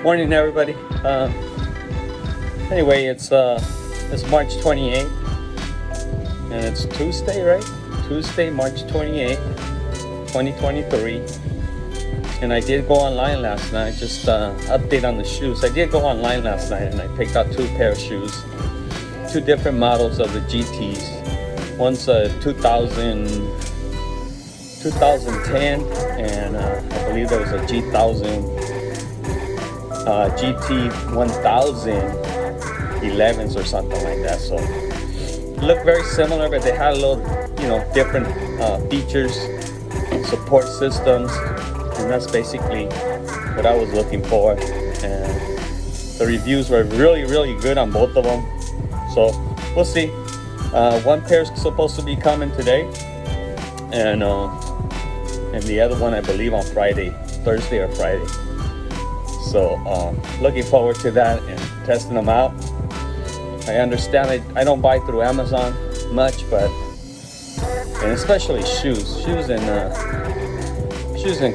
Morning, everybody. Anyway, it's March 28th, and it's Tuesday, right? Tuesday, March 28th, 2023. And I did go online last night. Just update on the shoes. I did go online last night, and I picked out 2 pair of shoes, 2 different models of the GTs. One's a 2010, and I believe there was a GT 1000 11s or something like that. So look very similar, but they had a little, different features, support systems, and that's basically what I was looking for. And the reviews were really good on both of them. So we'll see. One pair is supposed to be coming today, and the other one I believe on Friday, Thursday or Friday. So looking forward to that and testing them out. I understand I don't buy through Amazon much, and especially shoes and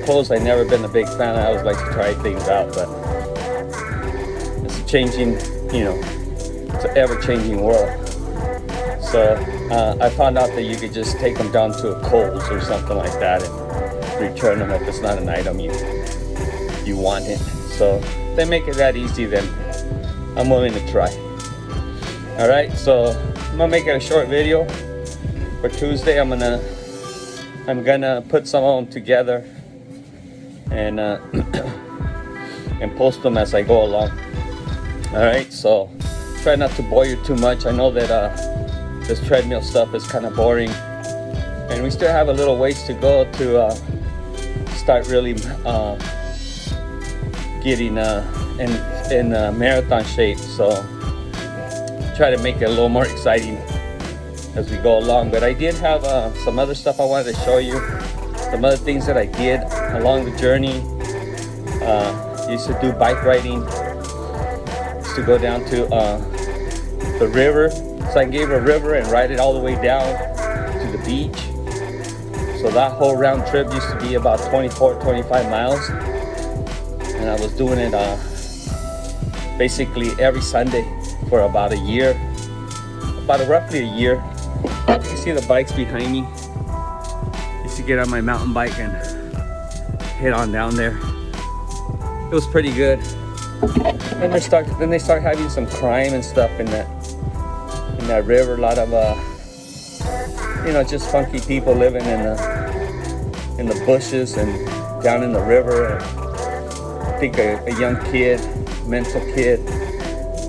clothes. I've never been a big fan. I always like to try things out, but it's a changing, it's an ever-changing world. So I found out that you could just take them down to a Kohl's or something like that and return them if it's not an item you want it. So if they make it that easy, then I'm willing to try. All right, so I'm gonna make it a short video for Tuesday. I'm gonna put some of them together and and post them as I go along. All right, so try not to bore you too much. I know that this treadmill stuff is kind of boring, and we still have a little ways to go to start really getting in marathon shape. So try to make it a little more exciting as we go along. But I did have some other stuff I wanted to show you, some other things that I did along the journey. Used to do bike riding, used to go down to the river, Congestive River, and ride it all the way down to the beach. So that whole round trip used to be about 25 miles, and I was doing it basically every Sunday for about a year, roughly a year. You can see the bikes behind me. Used to get on my mountain bike and head on down there. It was pretty good. Then they start having some crime and stuff in that river. A lot of just funky people living in the bushes and down in the river. I think a young kid, mental kid,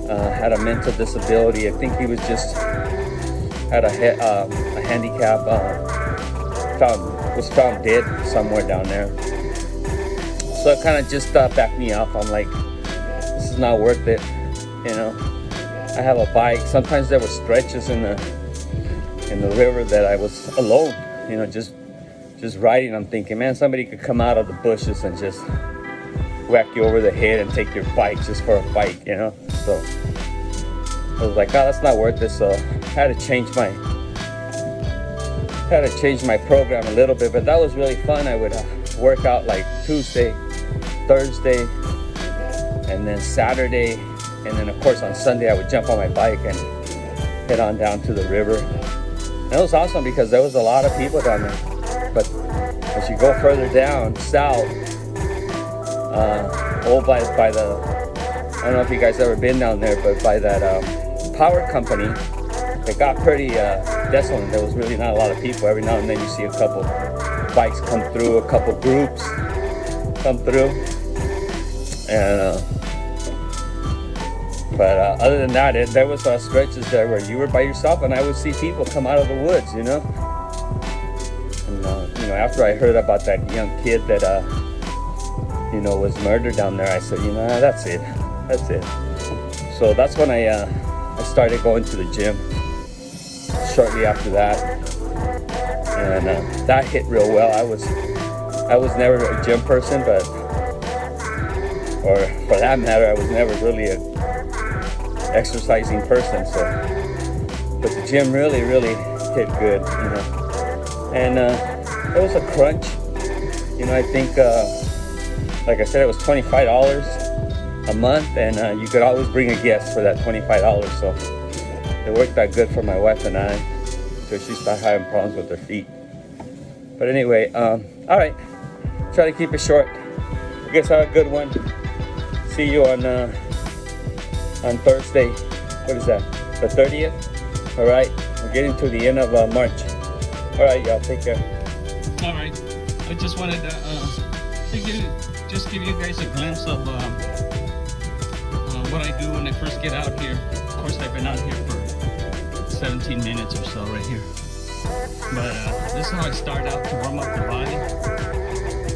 had a mental disability. I think he was just had a handicap. Was found dead somewhere down there. So it kind of just backed me up. I'm like, this is not worth it. I have a bike. Sometimes there were stretches in the river that I was alone. Just riding. I'm thinking, man, somebody could come out of the bushes and just whack you over the head and take your bike just for a bike, So I was like, oh, that's not worth it. So I had to change my program a little bit, but that was really fun. I would work out like Tuesday, Thursday, and then Saturday, and then of course on Sunday I would jump on my bike and head on down to the river. And it was awesome because there was a lot of people down there. But as you go further down south, by the, I don't know if you guys ever been down there, but by that power company, it got pretty desolate. There was really not a lot of people. Every now and then you see a couple bikes come through, a couple groups come through, and but other than that, there was stretches there where you were by yourself, and I would see people come out of the woods, And after I heard about that young kid that was murdered down there, I said, that's it. So that's when I started going to the gym shortly after that, and that hit real well. I was never a gym person, or for that matter, I was never really a exercising person. So, but the gym really hit good, and it was a crunch. I think, like I said, it was $25 a month, and you could always bring a guest for that $25. So it worked out good for my wife and I, because she started having problems with her feet. But anyway, all right, try to keep it short. I guess have a good one. See you on Thursday. What is that? The 30th? All right, we're getting to the end of March. All right, y'all, take care. All right, I just wanted to give you guys a glimpse of what I do when I first get out here. Of course, I've been out here for 17 minutes or so right here. But this is how I start out to warm up the body.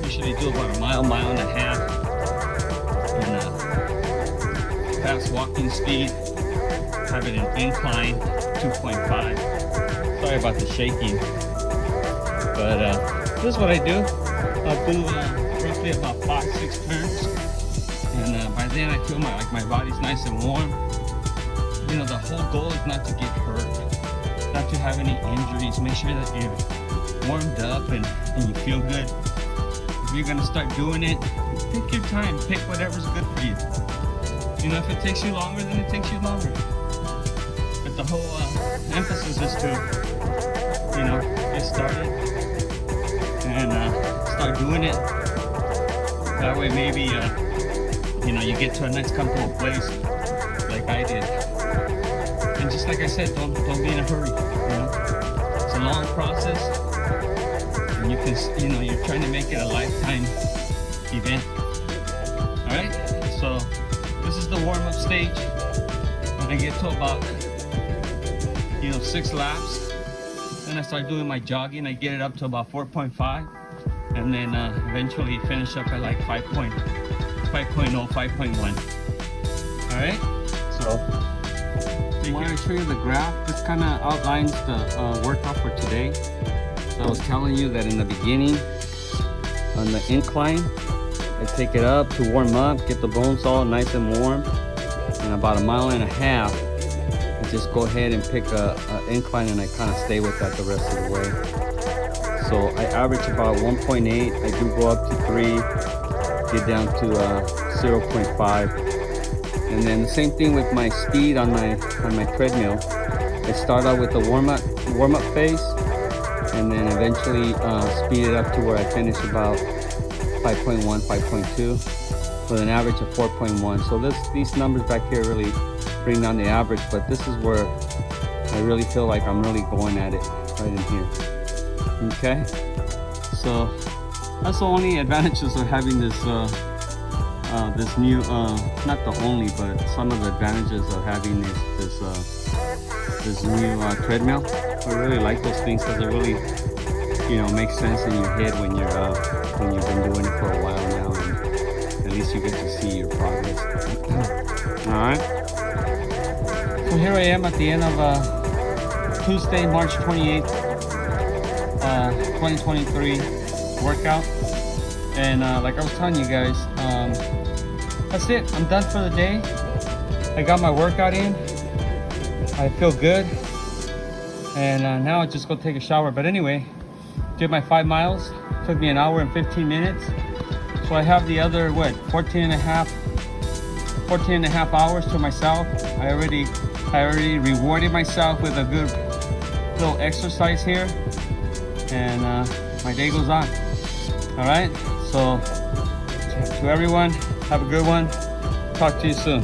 Usually do about a mile and a half. And fast walking speed. Have it in incline, 2.5. Sorry about the shaking. But this is what I do. I'll do roughly about 5-6 turns. And by then I feel my body's nice and warm. You know, the whole goal is not to get hurt, not to have any injuries. Make sure that you're warmed up and you feel good. If you're gonna start doing it, take your time, pick whatever's good for you. You know, if it takes you longer, then it takes you longer. But the whole emphasis is to, you know, get started and start doing it. That way maybe, you know, you get to a nice comfortable place like I did. And just like I said, don't be in a hurry, you know. It's a long process, and you can, you know, you're trying to make it a lifetime event. All right, so this is the warm-up stage. When I get to about, you know, 6 laps, then I start doing my jogging. I get it up to about 4.5, and then eventually finish up at like 5.0, 5.1. All right, so I want to show you the graph. This kind of outlines the workout for today. So I was telling you that in the beginning, on the incline, I take it up to warm up, get the bones all nice and warm, and about 1.5 miles, I just go ahead and pick a incline, and I kind of stay with that the rest of the way. So I average about 1.8. I do go up to 3, get down to 0.5. And then the same thing with my speed on my treadmill. I start out with the warm up phase, and then eventually speed it up to where I finish about 5.1, 5.2 with an average of 4.1. So these numbers back here really bring down the average, but this is where I really feel like I'm really going at it right in here. Okay, so that's the only advantages of having this this new, not the only, but some of the advantages of having this new treadmill. I really like those things because it really, you know, makes sense in your head when you've been doing it for a while now, and at least you get to see your progress. All right. So here I am at the end of Tuesday, March 28th, 2023 workout, and like I was telling you guys, that's it. I'm done for the day. I got my workout in. I feel good, and now I just go take a shower. But anyway, did my 5 miles. Took me 1 hour and 15 minutes. So I have the other 14 and a half hours to myself. I already rewarded myself with a good little exercise here, and my day goes on. All right, so to everyone, have a good one. Talk to you soon.